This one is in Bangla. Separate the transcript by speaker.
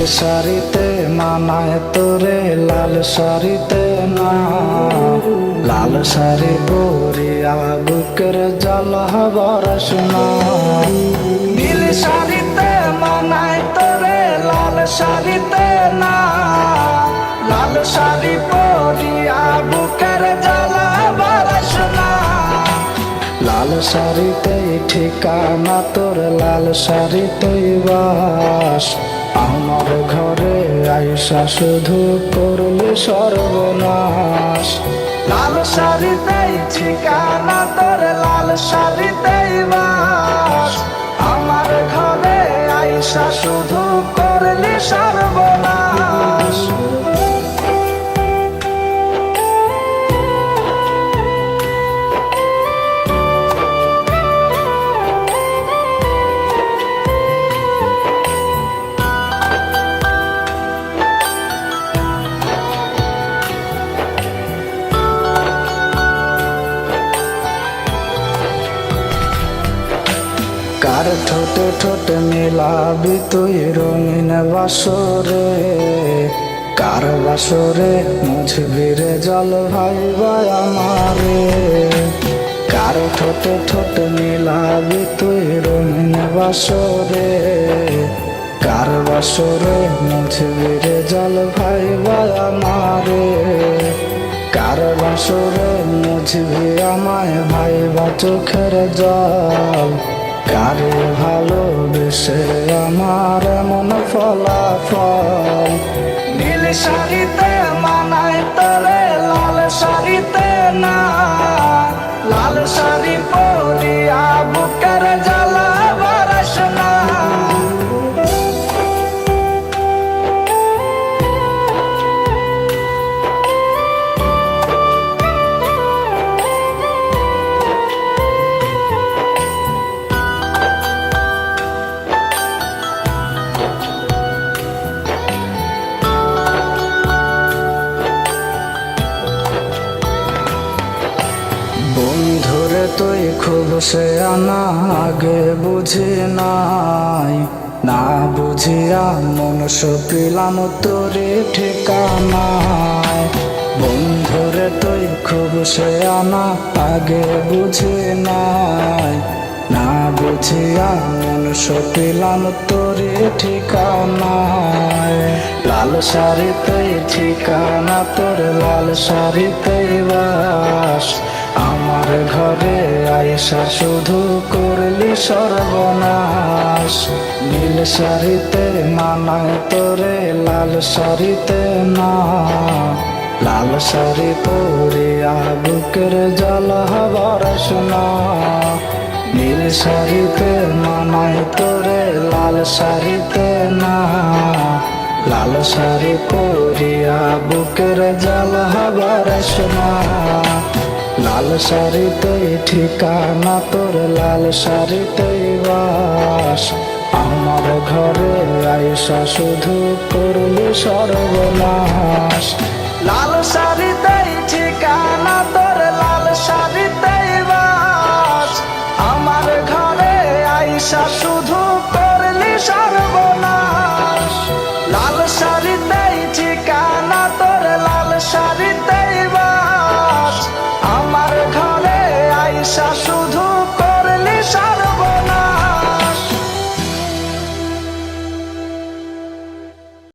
Speaker 1: শাড়িতে মানায় তোরে লাল শাড়িতে না, লাল শাড়ি পরিয়া বুকের জ্বালা বরসনা। নীল শাড়িতে মানায় তোরে লাল শাড়িতে না, লাল শাড়ি পরিয়া বুকের জ্বালা বরসনা। লাল শাড়িতেই ঠিকানা তোর, লাল শাড়িতেই বাস। আমার ঘরে আইসা শুধু করলি সর্বনাশ। লাল শাড়িতেই ঠিকানা তোর, লাল শাড়িতেই বাস। আমার ঘরে আইসা শুধু করলি সর্বনাশ। কার ঠোঁটে ঠোঁটে মিলাবি তুই রঙিন বাসরে, কার বাসরে মুছবি রে জল ভাইবা আমারে। কার ঠোঁটে ঠোঁটে মিলাবি তুই রঙিন বাসরে, কার বাসরে মুছবি রে জল ভাইবা আমারে। কার বাসরে মুছবি আমায় ভাইবা চোখের জল, কারে ভালোবেসে আমার এমন ফলাফল। নীল শাড়িতে মানায় তোরে লাল শাড়িতে না, লাল শাড়ি পরিয়া বুকের জ্বালা বরসনা। বন্ধুরে তুই খুব সে আনা আগে বুঝি নাই, না বুঝিয়া মনুষ্য পেলাম তোরে ঠিকানায়। বন্ধুরে তুই খুব সে আনা আগে বুঝি নাই, না বুঝিয়া মনুষ্য পেলাম তোরে ঠিকানায়। লাল শাড়িতেই ঠিকানা তোর, লাল শাড়িতেই বাস। আমার ঘরে আইসা শুধু করলি সর্বনাশ। নীল শাড়িতে মানায় তোরে লাল শাড়িতে না, লাল শাড়ি পরিয়া বুকের জ্বালা বরসনা। নীল শাড়িতে মানায় তোরে লাল শাড়িতে না, লাল শাড়ি পরিয়া বুকের জ্বালা বরসনা। লাল শাড়িতেই ঠিকানা তোর, লাল শাড়িতেই বাস। আমার ঘরে আইসা শুধু করলি সর্বনাশ। লাল শাড়িতেই ঠিকানা তোর, লাল শাড়িতেই বাস। আমার ঘরে আইসা শুধু করলি সর্বনাশ।